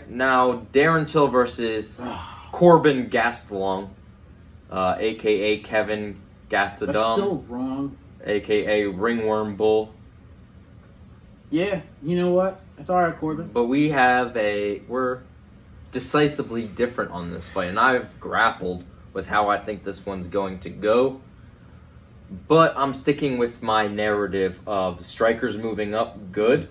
right, now Darren Till versus Corbin Gastelum, a.k.a. Kevin Gastelum. That's still wrong. A.k.a. Ringworm Bull. Yeah, you know what? It's all right, Corbin. But we're decisively different on this fight, and I've grappled with how I think this one's going to go. But I'm sticking with my narrative of strikers moving up, good.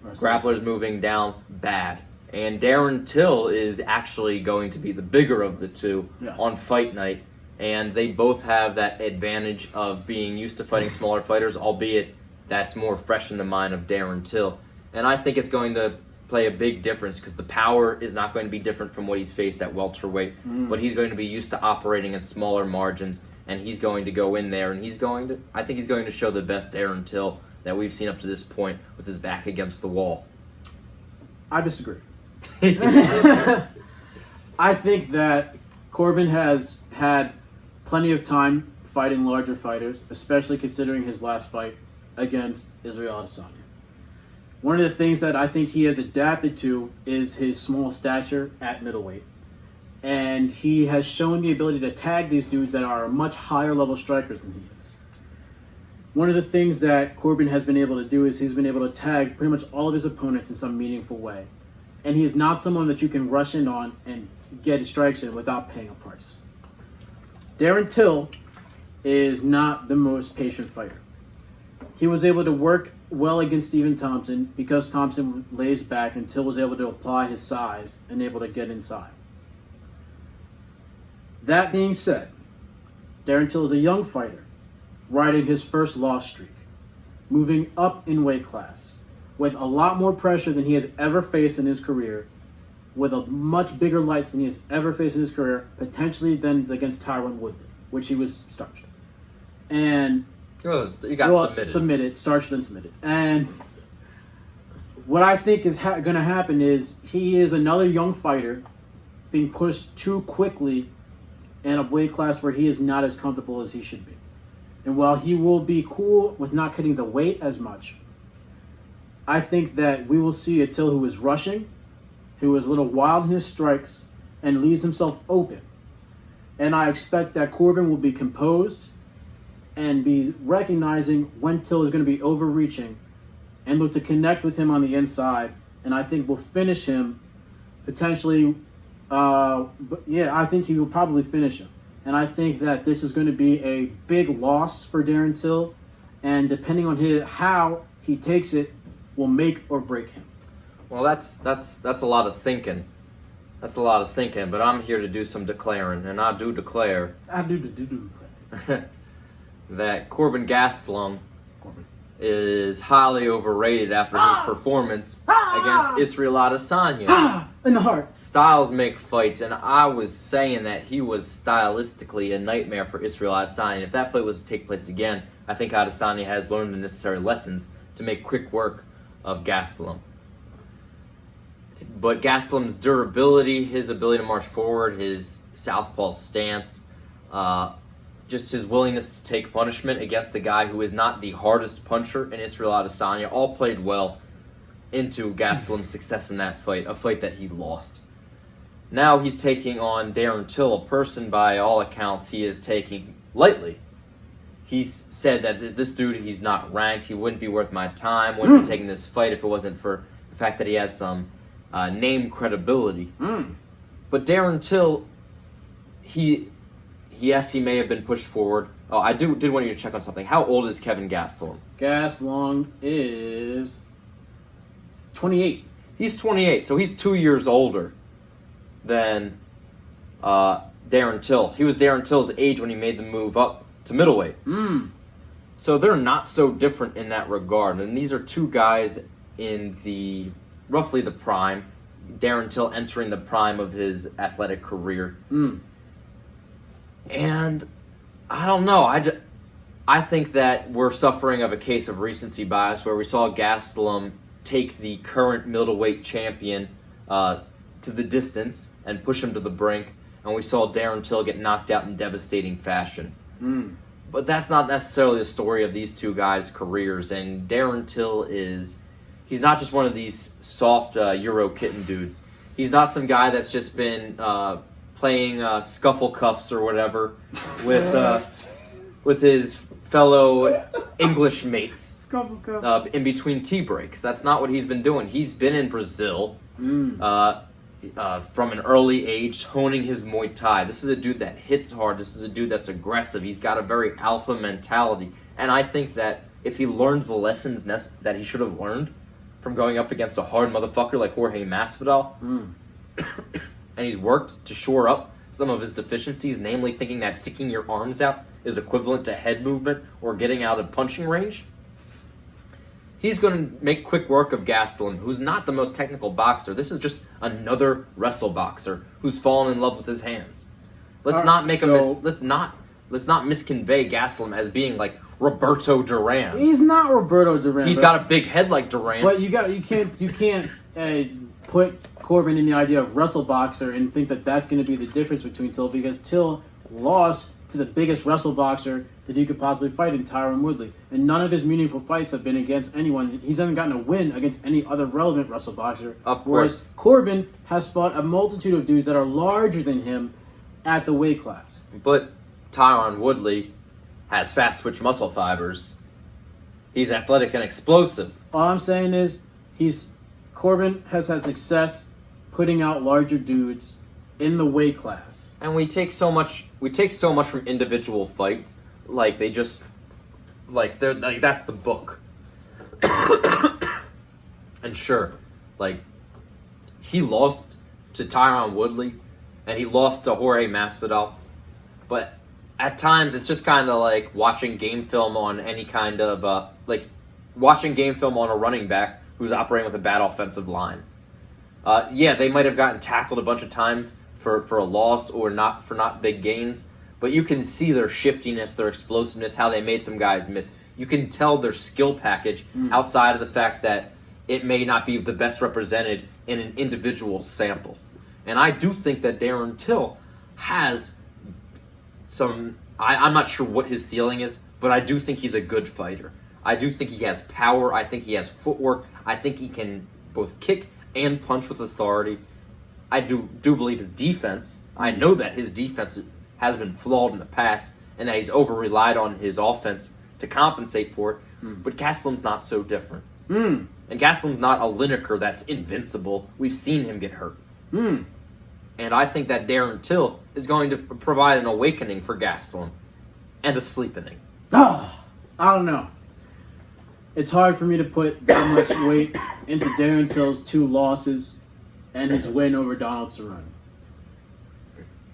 Grapplers moving down, bad. And Darren Till is actually going to be the bigger of the two on fight night. And they both have that advantage of being used to fighting smaller fighters, albeit that's more fresh in the mind of Darren Till. And I think it's going to play a big difference because the power is not going to be different from what he's faced at welterweight. But he's going to be used to operating in smaller margins. And he's going to go in there, and I think he's going to show the best Darren Till that we've seen up to this point with his back against the wall. I disagree. I think that Corbin has had plenty of time fighting larger fighters, especially considering his last fight against Israel Adesanya. One of the things that I think he has adapted to is his small stature at middleweight. And he has shown the ability to tag these dudes that are much higher level strikers than he is. One of the things that Corbin has been able to do is he's been able to tag pretty much all of his opponents in some meaningful way. And he is not someone that you can rush in on and get strikes in without paying a price. Darren Till is not the most patient fighter. He was able to work well against Stephen Thompson because Thompson lays back and Till was able to apply his size and able to get inside. That being said, Darren Till is a young fighter, riding his first loss streak, moving up in weight class, with a lot more pressure than he has ever faced in his career, with a much bigger lights than he has ever faced in his career, potentially than against Tyron Woodley, which he was starched. And he got submitted, starched then submitted. And what I think is going to happen is he is another young fighter being pushed too quickly in a weight class where he is not as comfortable as he should be. And while he will be cool with not cutting the weight as much, I think that we will see a Till who is rushing, who is a little wild in his strikes, and leaves himself open. And I expect that Corbin will be composed and be recognizing when Till is going to be overreaching and look to connect with him on the inside. And I think we'll finish him potentially. I think he will probably finish him. And I think that this is going to be a big loss for Darren Till. And depending on how he takes it, will make or break him. Well, that's a lot of thinking. That's a lot of thinking, but I'm here to do some declaring, and I do declare that Corbin Gastelum is highly overrated after his performance against Israel Adesanya. In the heart. Styles make fights, and I was saying that he was stylistically a nightmare for Israel Adesanya. If that fight was to take place again, I think Adesanya has learned the necessary lessons to make quick work of Gastelum. But Gastelum's durability, his ability to march forward, his southpaw stance, just his willingness to take punishment against a guy who is not the hardest puncher in Israel Adesanya, all played well into Gastelum's success in that fight, a fight that he lost. Now he's taking on Darren Till, a person by all accounts he is taking lightly. He's said that this dude, he's not ranked, he wouldn't be worth my time, wouldn't be taking this fight if it wasn't for the fact that he has some name credibility. But Darren Till, he may have been pushed forward. Oh, I did want you to check on something. How old is Kevin Gastelum? Gastelum is 28. He's 28, so he's 2 years older than Darren Till. He was Darren Till's age when he made the move up to middleweight. So they're not so different in that regard. And these are two guys in roughly the prime. Darren Till entering the prime of his athletic career. And I don't know. I think that we're suffering of a case of recency bias where we saw Gastelum take the current middleweight champion to the distance and push him to the brink, and we saw Darren Till get knocked out in devastating fashion. But that's not necessarily the story of these two guys' careers, and Darren Till he's not just one of these soft Euro kitten dudes. He's not some guy that's just been playing scuffle cuffs or whatever with his fellow English mates in between tea breaks. That's not what he's been doing. He's been in Brazil from an early age, honing his Muay Thai. This is a dude that hits hard. This is a dude that's aggressive. He's got a very alpha mentality. And I think that if he learned the lessons that he should have learned from going up against a hard motherfucker like Jorge Masvidal, and he's worked to shore up some of his deficiencies, namely thinking that sticking your arms out is equivalent to head movement or getting out of punching range, he's going to make quick work of Gastelum, who's not the most technical boxer. This is just another wrestle boxer who's fallen in love with his hands. Let's not misconvey Gastelum as being like Roberto Duran. He's not Roberto Duran. He's got a big head like Duran. But you can't put Corbin in the idea of wrestle boxer and think that that's going to be the difference between Till, because Till lost to the biggest wrestle boxer that he could possibly fight in Tyron Woodley. And none of his meaningful fights have been against anyone. He hasn't gotten a win against any other relevant wrestle boxer. Of course. Whereas Corbin has fought a multitude of dudes that are larger than him at the weight class. But Tyron Woodley has fast twitch muscle fibers. He's athletic and explosive. All I'm saying is Corbin has had success putting out larger dudes in the weight class. And we take so much from individual fights, like they just they're like that's the book. And sure, like he lost to Tyron Woodley and he lost to Jorge Masvidal, but at times it's just kind of like watching game film on any kind of watching game film on a running back who's operating with a bad offensive line. Yeah, they might have gotten tackled a bunch of times for a loss or not big gains, but you can see their shiftiness, their explosiveness, how they made some guys miss. You can tell their skill package outside of the fact that it may not be the best represented in an individual sample. And I do think that Darren Till has some... I'm not sure what his ceiling is, but I do think he's a good fighter. I do think he has power. I think he has footwork. I think he can both kick and punch with authority. I do believe his defense. I know that his defense has been flawed in the past and that he's over-relied on his offense to compensate for it. But Gastelum's not so different. And Gastelum's not a Lineker that's invincible. We've seen him get hurt. And I think that Darren Till is going to provide an awakening for Gastelum and a sleepening. I don't know. It's hard for me to put that much weight into Darren Till's 2 losses and his win over Donald Cerrone.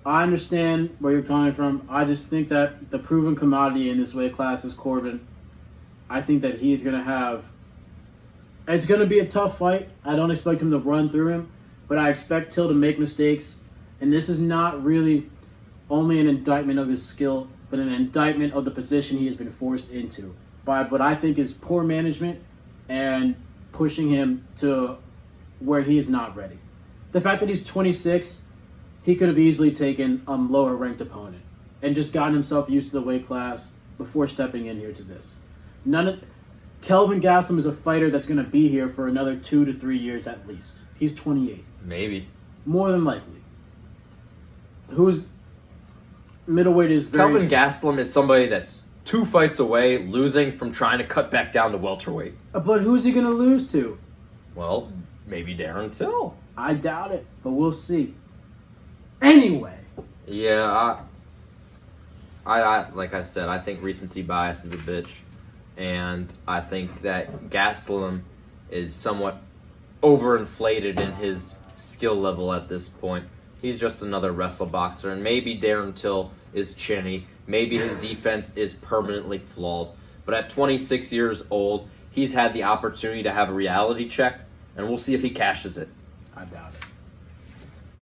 I understand where you're coming from. I just think that the proven commodity in this weight class is Corbin. I think that he's going to have... It's going to be a tough fight. I don't expect him to run through him, but I expect Till to make mistakes. And this is not really only an indictment of his skill, but an indictment of the position he has been forced into by what I think is poor management and pushing him to where he is not ready. The fact that he's 26, he could have easily taken a lower-ranked opponent and just gotten himself used to the weight class before stepping in here to this. Kelvin Gastelum is a fighter that's going to be here for another 2 to 3 years at least. He's 28. Maybe. More than likely. Who's middleweight is very... Kelvin Gastelum is somebody that's 2 fights away losing from trying to cut back down to welterweight. But who's he going to lose to? Well, maybe Darren Till. I doubt it, but we'll see. Anyway. Yeah, I like I said, I think recency bias is a bitch. And I think that Gastelum is somewhat overinflated in his skill level at this point. He's just another wrestle boxer, and maybe Darren Till is chinny. Maybe his defense is permanently flawed. But at 26 years old, he's had the opportunity to have a reality check, and we'll see if he cashes it. I doubt it.